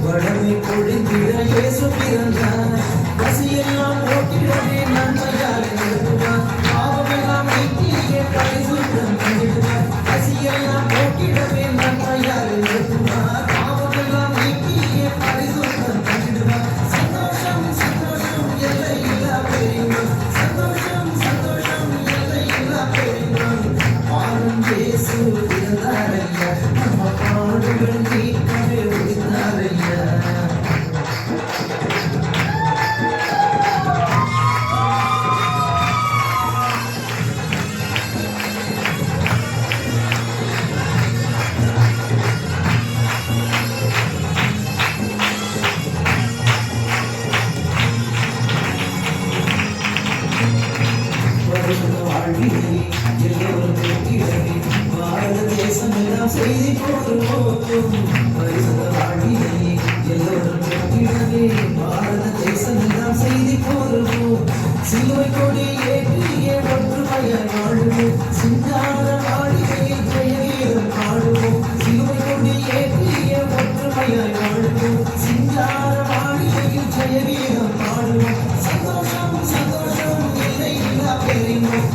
வடமை பொழிந்திட இயேசு பிறந்தார். பசியெல்லாம் போக்கிடவே நன்மையால் எழுதுவார். பாவமெல்லாம் நீக்கியே பரிசுத்தம் தந்திடுவார். பசியெல்லாம் போக்கிடவே நன்மையால் எழுதுவார். பாவமெல்லாம் நீக்கியே பரிசுத்தம் தந்திடுவார். சந்தோஷம் சந்தோஷம் எல்லை இல்லா பெரியவன். சந்தோஷம் சந்தோஷம் எல்லை இல்லா பெரியவன். பாடும் இயேசு பிறந்தாரையா, நம்ம பாடுகள் நீக்கவே உதித்தாரையா. வாழ்விலே எல்லோரும் பெற்றிடவே பாரத தேசம் எல்லாம் செய்தி போடுவோம். பரிசுத்த வாழ்விலே எல்லோரும் பெற்றிடவே பாரத தேசம் எல்லாம் செய்தி போடுவோம். சிலுவை கொடி ஏற்றிய ஒற்றுமையாய் வாழுவோம். சிங்கார வாழிகையில் ஜெயகீதம் பாடுவோம். சிலுவை கொடி ஏற்றிய ஒற்றுமையாய் வாழுவோம். சிங்கார வாழிகையில் ஜெயகீதம் பாடுவோம். சந்தோஷம் சந்தோஷம் இல்லை இல்லா பெரியவோம்.